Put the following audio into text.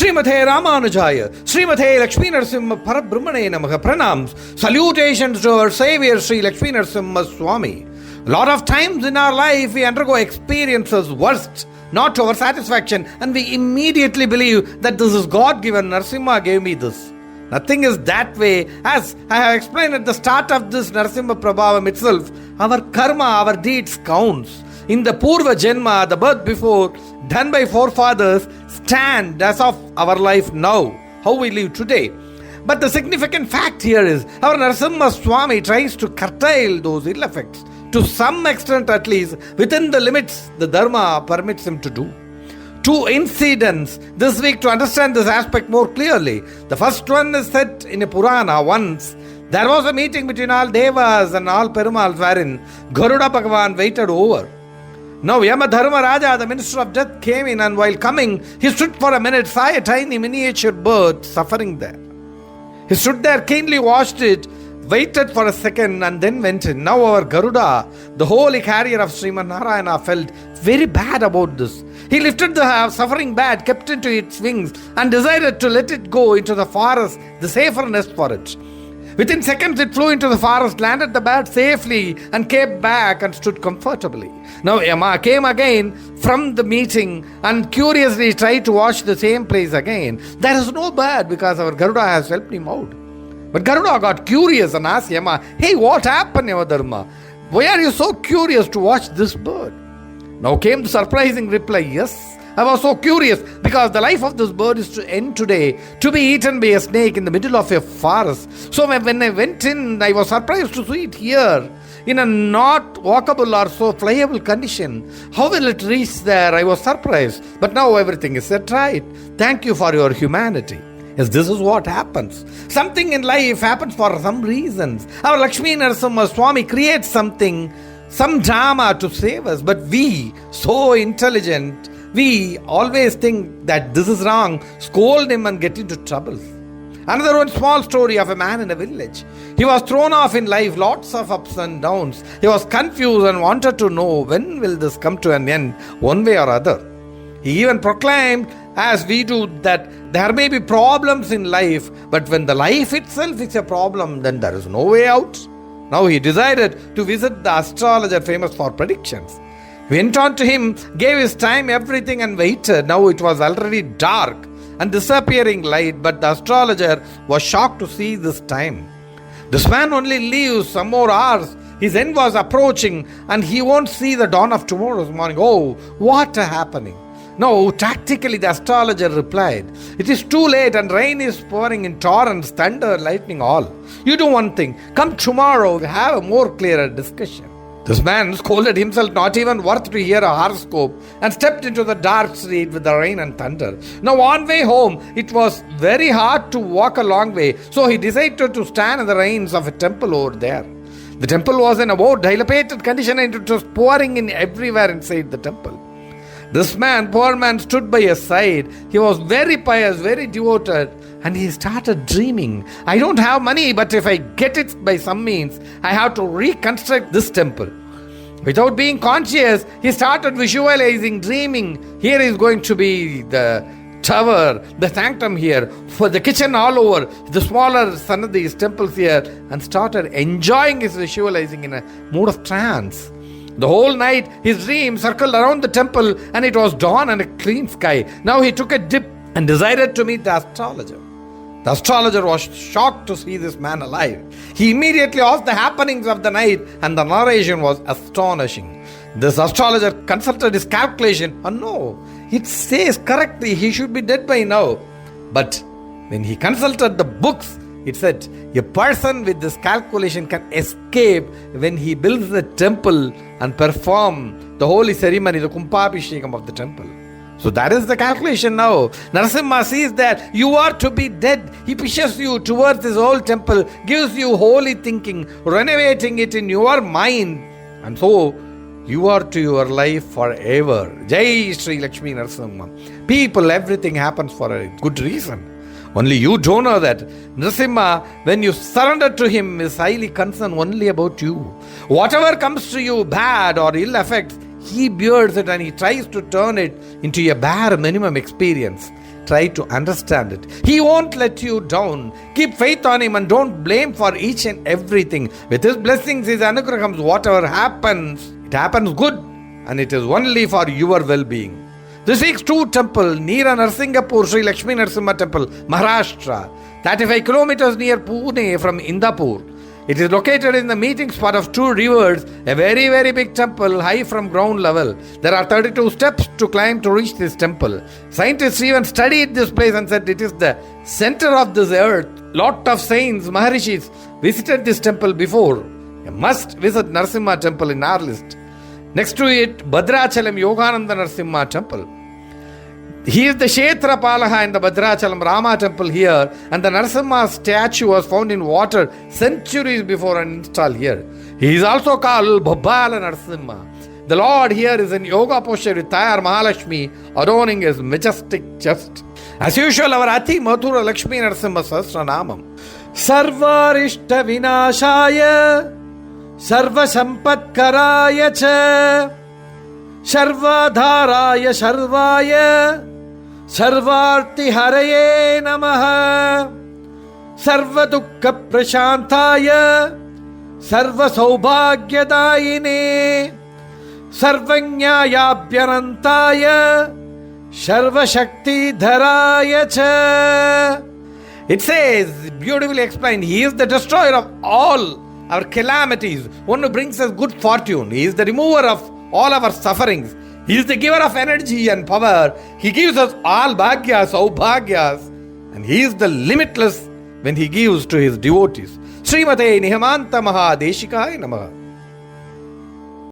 Srimate Ramanujaya, Srimate Lakshmi Nrusimha Parabrahmane Namaha Pranams. Salutations to our Savior Sri Lakshmi Nrusimha Swami. A lot of times in our life we undergo experiences worst, not to our satisfaction, and we immediately believe that this is God given. Nrusimha gave me this. Nothing is that way. As I have explained at the start of this Nrusimha Prabhavam itself, our karma, our deeds counts. In the Purva Janma, the birth before, done by forefathers, stand as of our life now, how we live today. But the significant fact here is, our Nrusimha Swami tries to curtail those ill effects, to some extent at least, within the limits the Dharma permits him to do. Two incidents this week to understand this aspect more clearly. The first one is set in a Purana. Once there was a meeting between all Devas and all Perumals wherein Garuda Bhagavan waited over. Now Yama Dharmaraja, the minister of death, came in, and while coming, he stood for a minute, saw a tiny miniature bird suffering there. He stood there, keenly watched it, waited for a second, and then went in. Now our Garuda, the holy carrier of Sriman Narayana, felt very bad about this. He lifted the suffering bat, kept it to its wings, and decided to let it go into the forest, the safer nest for it. Within seconds, it flew into the forest, landed the bat safely, and came back and stood comfortably. Now Yama came again from the meeting and curiously tried to watch the same place again. There is no bird because our Garuda has helped him out. But Garuda got curious and asked Yama, "Hey, what happened, Yamadharma? Why are you so curious to watch this bird?" Now came the surprising reply, "Yes, I was so curious because the life of this bird is to end today, to be eaten by a snake in the middle of a forest. So when I went in, I was surprised to see it here in a not walkable or so flyable condition. How will it reach there? I was surprised. But now everything is set right. Thank you for your humanity." Yes, this is what happens. Something in life happens for some reasons. Our Lakshmi Nrusimha Swami creates something, some drama to save us. But we, so intelligent, we always think that this is wrong, scold him and get into trouble. Another one small story of a man in a village. He was thrown off in life, lots of ups and downs. He was confused and wanted to know when will this come to an end, one way or other. He even proclaimed, as we do, that there may be problems in life, but when the life itself is a problem, then there is no way out. Now he decided to visit the astrologer famous for predictions. He went on to him, gave his time, everything, and waited. Now it was already dark and disappearing light, but the astrologer was shocked to see this time. This man only lives some more hours. His end was approaching and he won't see the dawn of tomorrow's morning. Oh, what a happening. No, tactically the astrologer replied, "It is too late and rain is pouring in torrents, thunder, lightning, all. You do one thing, come tomorrow, we have a more clearer discussion." This man scolded himself, not even worth to hear a horoscope, and stepped into the dark street with the rain and thunder. Now on way home, it was very hard to walk a long way, so he decided to stand in the rains of a temple over there. The temple was in a more dilapidated condition and it was pouring in everywhere inside the temple. This man, poor man, stood by his side. He was very pious, very devoted, and he started dreaming. "I don't have money, but if I get it by some means, I have to reconstruct this temple." Without being conscious, he started visualizing, dreaming. Here is going to be the tower, the sanctum here, for the kitchen all over, the smaller Sanadis, temples here, and started enjoying his visualizing in a mood of trance. The whole night his dream circled around the temple and it was dawn and a clean sky. Now he took a dip and decided to meet the astrologer. The astrologer was shocked to see this man alive. He immediately asked the happenings of the night and the narration was astonishing. This astrologer consulted his calculation and no, it says correctly he should be dead by now. But when he consulted the books, it said a person with this calculation can escape when he builds the temple and perform the holy ceremony, the Kumbhabhishekam of the temple. So that is the calculation now. Nrusimha sees that you are to be dead. He pushes you towards this old temple, gives you holy thinking, renovating it in your mind. And so you are to your life forever. Jai Sri Lakshmi Nrusimha. People, everything happens for a good reason. Only you don't know that. Nrusimha, when you surrender to him, is highly concerned only about you. Whatever comes to you, bad or ill effects, he bears it and he tries to turn it into a bare minimum experience. Try to understand it. He won't let you down. Keep faith on him and don't blame for each and everything. With his blessings, his anugrahams, whatever happens, it happens good and it is only for your well-being. The 6-2 temple near Nrusimha Sri Lakshmi Nrusimha temple, Maharashtra, 35 kilometers near Pune from Indapur. It is located in the meeting spot of 2 rivers, a very, very big temple high from ground level. There are 32 steps to climb to reach this temple. Scientists even studied this place and said it is the center of this earth. Lot of saints, Maharishis visited this temple before. You must visit Nrusimha temple in our list. Next to it, Bhadrachalam Yogananda Nrusimha temple. He is the Kshetrapalaha in the Bhadrachalam Rama temple here, and the Nrusimha statue was found in water centuries before and installed here. He is also called Bhabbala Nrusimha. The Lord here is in yoga posture with Tayar Mahalakshmi adorning his majestic chest. As usual, our Ati Madhura Lakshmi Nrusimha Sahasranamam. Sarvarishta Vinashaya Sarva Sampatkaraya Cha Sarvadharaya Sarvaya Sarvarti Haraye Namaha Sarva Dukkha Prashantaya Sarva Saubhagyadayine Sarvanyayabhyanantaya Sarva Shakti Dharaya Cha. It says, beautifully explained, He is the destroyer of all our calamities, one who brings us good fortune. He is the remover of all our sufferings. He is the giver of energy and power. He gives us all bhagyas, saubhagyas, and He is the limitless when He gives to His devotees. Srimate Nihimanta Mahadeshikaya Namaha.